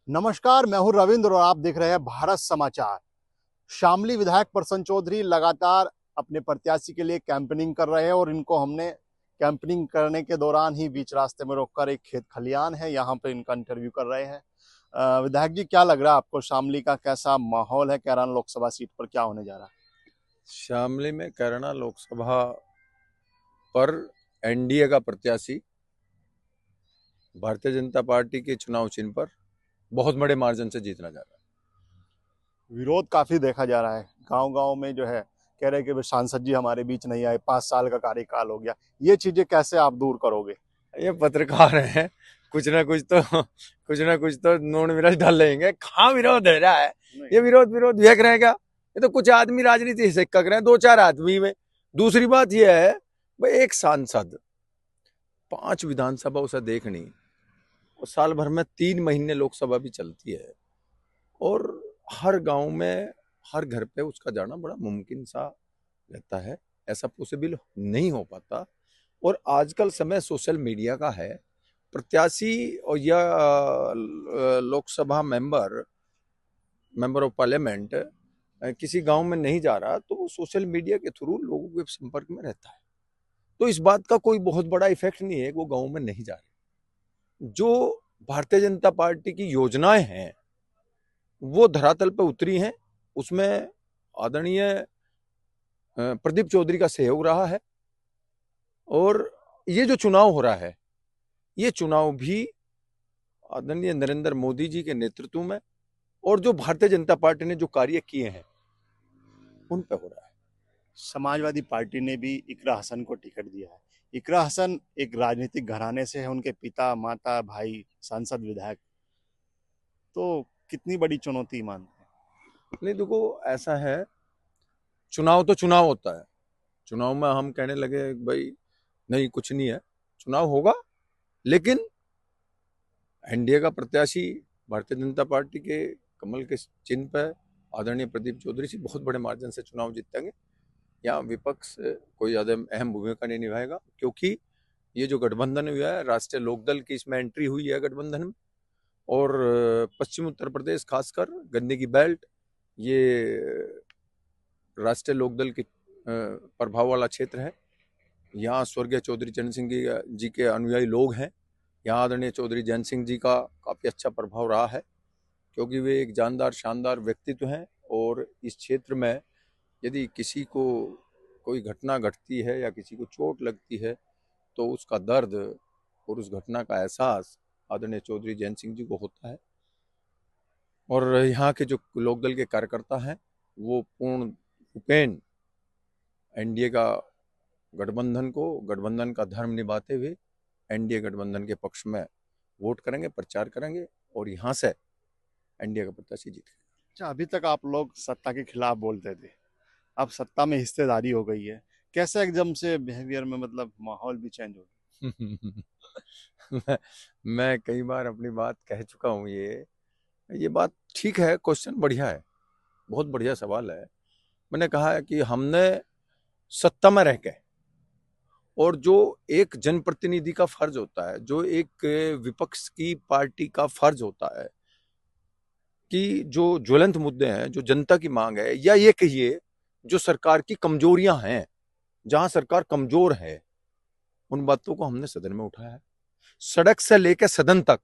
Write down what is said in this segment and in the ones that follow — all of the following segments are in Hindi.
नमस्कार, मैं हूं रविंद्र और आप देख रहे हैं भारत समाचार। शामली विधायक प्रसन्न चौधरी लगातार अपने प्रत्याशी के लिए कैंपेनिंग कर रहे हैं और इनको हमने कैंपेनिंग करने के दौरान ही बीच रास्ते में रोककर एक खेत खलियान है, यहाँ पे इनका इंटरव्यू कर रहे हैं। विधायक जी, क्या लग रहा है आपको? शामली का कैसा माहौल है? कैरान लोकसभा सीट पर क्या होने जा रहा है? शामली में कैराना लोकसभा पर एनडीए का प्रत्याशी भारतीय जनता पार्टी के चुनाव चिन्ह पर बहुत बड़े मार्जिन से जीतना जा रहा विरोध काफी देखा जा रहा है गांव गांव में, जो है कह रहे हैं कि सांसद जी हमारे बीच नहीं आए, 5 साल का कार्यकाल हो गया। ये चीजें कैसे आप दूर करोगे? है। ये पत्रकार हैं, कुछ ना कुछ तो नून मिर्च डाल लेंगे। कहाँ विरोध है रहा है? ये विरोध विरोध देख रहे हैं क्या? ये तो कुछ आदमी राजनीति से कर रहे हैं, 2-4 आदमी में। दूसरी बात ये है भाई, एक सांसद 5 विधानसभा उसे देखनी, और साल भर में 3 महीने लोकसभा भी चलती है, और हर गांव में हर घर पे उसका जाना बड़ा मुमकिन सा रहता है। ऐसा पॉसिबल नहीं हो पाता। और आजकल समय सोशल मीडिया का है। प्रत्याशी और या लोकसभा मेंबर ऑफ पार्लियामेंट किसी गांव में नहीं जा रहा तो वो सोशल मीडिया के थ्रू लोगों के संपर्क में रहता है। तो इस बात का कोई बहुत बड़ा इफेक्ट नहीं है कि वो गांव में नहीं जा रहे। जो भारतीय जनता पार्टी की योजनाएं हैं वो धरातल पर उतरी हैं। उसमें आदरणीय प्रदीप चौधरी का सहयोग रहा है। और ये जो चुनाव हो रहा है, ये चुनाव भी आदरणीय नरेंद्र मोदी जी के नेतृत्व में और जो भारतीय जनता पार्टी ने जो कार्य किए हैं उन पे हो रहा है। समाजवादी पार्टी ने भी इकरा हसन को टिकट दिया है। इकरा हसन एक राजनीतिक घराने से है, उनके पिता, माता, भाई सांसद, विधायक। तो कितनी बड़ी चुनौती मानते नहीं देखो, ऐसा है, चुनाव तो चुनाव होता है। चुनाव में हम कहने लगे भाई नहीं कुछ नहीं है, चुनाव होगा, लेकिन एनडीए का प्रत्याशी भारतीय जनता पार्टी के कमल के चिन्ह पर आदरणीय प्रदीप चौधरी से बहुत बड़े मार्जिन से चुनाव जीतेंगे। यहाँ विपक्ष कोई ज्यादा अहम भूमिका नहीं निभाएगा, क्योंकि ये जो गठबंधन हुआ है, राष्ट्रीय लोकदल की इसमें एंट्री हुई है गठबंधन में। और पश्चिम उत्तर प्रदेश खासकर गंदगी बेल्ट, ये राष्ट्रीय लोकदल के प्रभाव वाला क्षेत्र है। यहाँ स्वर्गीय चौधरी चरण सिंह जी के अनुयायी लोग हैं। यहाँ आदरणीय चौधरी जैन सिंह जी का काफ़ी अच्छा प्रभाव रहा है, क्योंकि वे एक जानदार शानदार व्यक्तित्व हैं। और इस क्षेत्र में यदि किसी को कोई घटना घटती है या किसी को चोट लगती है तो उसका दर्द और उस घटना का एहसास आदरणीय चौधरी जैन सिंह जी को होता है। और यहाँ के जो लोकदल के कार्यकर्ता हैं वो पूर्ण उपेन एनडीए का गठबंधन का धर्म निभाते हुए एनडीए गठबंधन के पक्ष में वोट करेंगे, प्रचार करेंगे, और यहाँ से एनडीए का प्रत्याशी जीतेगा। अच्छा, अभी तक आप लोग सत्ता के खिलाफ बोलते थे, अब सत्ता में हिस्सेदारी हो गई है, कैसे एकदम से बिहेवियर में, मतलब माहौल भी चेंज हो मैं, मैं कई बार अपनी बात कह चुका हूँ। ये बात ठीक है, क्वेश्चन बढ़िया है, बहुत बढ़िया सवाल है। मैंने कहा है कि हमने सत्ता में रह के, और जो एक जनप्रतिनिधि का फर्ज होता है, जो एक विपक्ष की पार्टी का फर्ज होता है, कि जो ज्वलंत मुद्दे हैं, जो जनता की मांग है, या ये कहिए जो सरकार की कमजोरियां हैं, जहां सरकार कमजोर है, उन बातों को हमने सदन में उठाया है। सड़क से लेकर सदन तक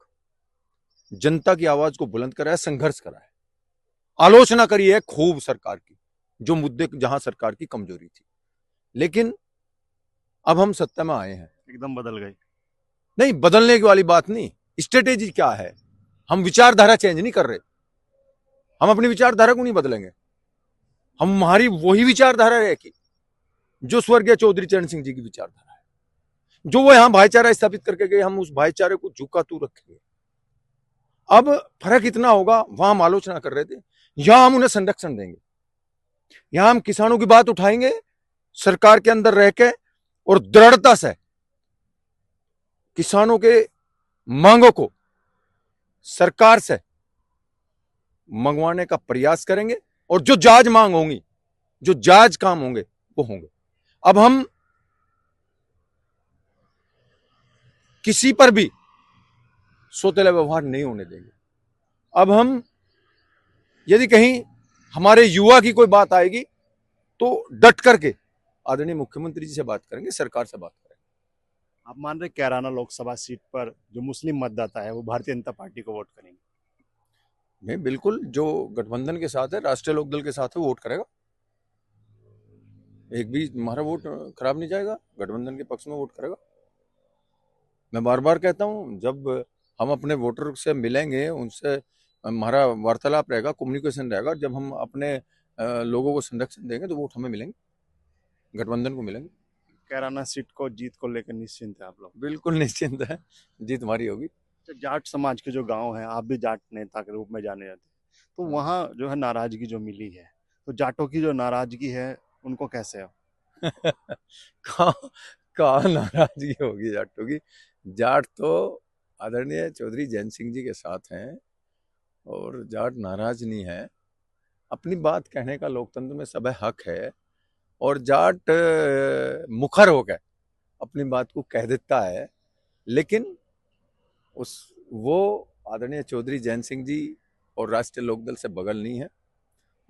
जनता की आवाज को बुलंद करा है, संघर्ष करा है, आलोचना करी है खूब सरकार की, जो मुद्दे जहां सरकार की कमजोरी थी। लेकिन अब हम सत्ता में आए हैं। एकदम बदल गई? नहीं, बदलने की वाली बात नहीं। स्ट्रेटेजी क्या है? हम विचारधारा चेंज नहीं कर रहे। हम अपनी विचारधारा को नहीं बदलेंगे। हमारी वही विचारधारा रहेगी जो स्वर्गीय चौधरी चरण सिंह जी की विचारधारा है। जो वो यहां भाईचारा स्थापित करके गए, हम उस भाईचारे को झुका तू रखेंगे। अब फर्क इतना होगा, वहां हम आलोचना कर रहे थे, यहां हम उन्हें संरक्षण देंगे। यहां हम किसानों की बात उठाएंगे सरकार के अंदर रह के, और दृढ़ता से किसानों के मांगों को सरकार से मंगवाने का प्रयास करेंगे, और जो जायज मांग होंगी, जो जायज काम होंगे, वो होंगे। अब हम किसी पर भी सोतेला व्यवहार नहीं होने देंगे। अब हम यदि कहीं हमारे युवा की कोई बात आएगी तो डट करके आदरणीय मुख्यमंत्री जी से बात करेंगे, सरकार से बात करेंगे। आप मान रहे कैराना लोकसभा सीट पर जो मुस्लिम मतदाता है वो भारतीय जनता पार्टी को वोट करेंगे? नहीं, बिल्कुल, जो गठबंधन के साथ है, राष्ट्रीय लोकदल के साथ है, वो वोट करेगा। एक भी हमारा वोट खराब नहीं जाएगा, गठबंधन के पक्ष में वोट करेगा। मैं बार बार कहता हूँ, जब हम अपने वोटर से मिलेंगे, उनसे हमारा वार्तालाप रहेगा, कम्युनिकेशन रहेगा, जब हम अपने लोगों को संरक्षण देंगे तो वोट हमें मिलेंगे, गठबंधन को मिलेंगे। कैराना सीट को जीत को लेकर निश्चिंत है आप लोग? बिल्कुल निश्चिंत है, जीत हमारी होगी। तो जाट समाज के जो गांव हैं, आप भी जाट नेता के रूप में जाने जाते हैं, तो वहाँ जो है नाराजगी जो मिली है, तो जाटों की जो नाराजगी है उनको कैसे हो? कहाँ कहाँ नाराजगी होगी जाटों की? जाट तो आदरणीय चौधरी जैन सिंह जी के साथ हैं और जाट नाराज नहीं है। अपनी बात कहने का लोकतंत्र में सब हक है और जाट मुखर हो गए अपनी बात को कह देता है, लेकिन उस वो आदरणीय चौधरी जैन सिंह जी और राष्ट्रीय लोकदल से बगल नहीं है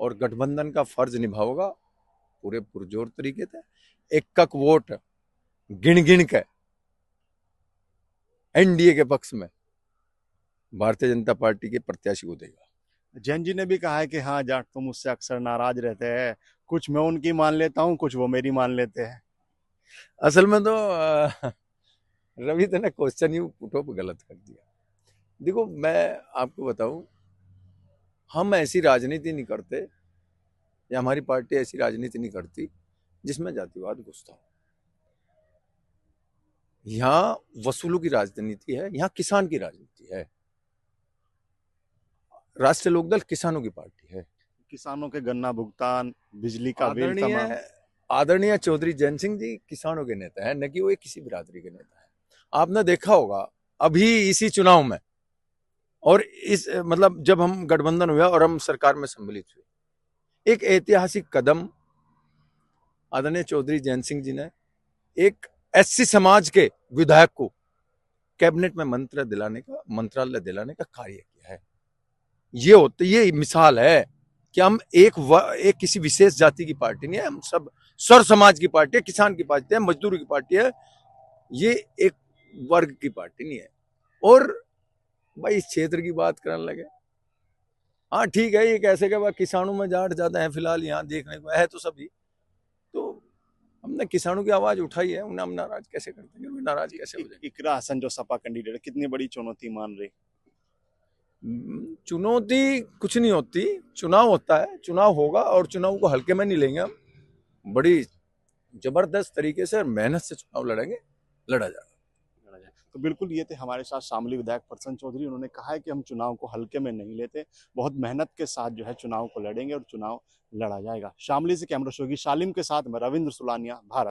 और गठबंधन का फर्ज निभाओगा पूरे पुरजोर तरीके से। एक वोट गिन गिन के एनडीए के पक्ष में भारतीय जनता पार्टी के प्रत्याशी को देगा। जैन जी ने भी कहा है कि हाँ, जाट तो मुझसे अक्सर नाराज रहते हैं, कुछ मैं उनकी मान लेता हूँ, कुछ वो मेरी मान लेते हैं। असल में तो रवि ने क्वेश्चन ही पुटो पे गलत कर दिया। देखो, मैं आपको बताऊं, हम ऐसी राजनीति नहीं करते या हमारी पार्टी ऐसी राजनीति नहीं करती जिसमें जातिवाद घुसता हो। यहाँ वसूलों की राजनीति है, यहाँ किसान की राजनीति है। राष्ट्रीय लोकदल किसानों की पार्टी है। किसानों के गन्ना भुगतान, बिजली का बिल तमाम। आदरणीय चौधरी जैन सिंह जी किसानों के नेता हैं, न कि वो किसी बिरादरी के नेता है। आपने देखा होगा अभी इसी चुनाव में और इस मतलब जब हम गठबंधन हुआ और हम सरकार में सम्मिलित हुए, एक ऐतिहासिक कदम आदरणीय चौधरी जैन सिंह जी ने एक एससी समाज के विधायक को कैबिनेट में मंत्रालय दिलाने का कार्य किया है। ये मिसाल है कि हम एक किसी विशेष जाति की पार्टी नहीं है, हम सब सर समाज की पार्टी है, किसान की पार्टी है, मजदूर की पार्टी है। ये एक वर्ग की पार्टी नहीं है। और भाई इस क्षेत्र की बात करने लगे, हाँ ठीक है, ये कैसे क्या किसानों में जाट ज्यादा है फिलहाल यहाँ देखने को है तो सभी, तो हमने किसानों की आवाज उठाई है, उन्हें हम नाराज कैसे करते हैं? नाराज कैसे हो जाएंगे? इकरा हसन जो सपा कैंडिडेट है, कितनी बड़ी चुनौती मान रही? चुनौती कुछ नहीं होती, चुनाव होता है, चुनाव होगा और चुनाव को हल्के में नहीं लेंगे हम, बड़ी जबरदस्त तरीके से और मेहनत से चुनाव लड़ेंगे, लड़ा जाएगा। तो बिल्कुल ये थे हमारे साथ शामली विधायक प्रसन्न चौधरी। उन्होंने कहा है कि हम चुनाव को हल्के में नहीं लेते, बहुत मेहनत के साथ जो है चुनाव को लड़ेंगे और चुनाव लड़ा जाएगा। शामली से कैमरा शोगी शालिम के साथ मैं रविंद्र सुलानिया, भारत।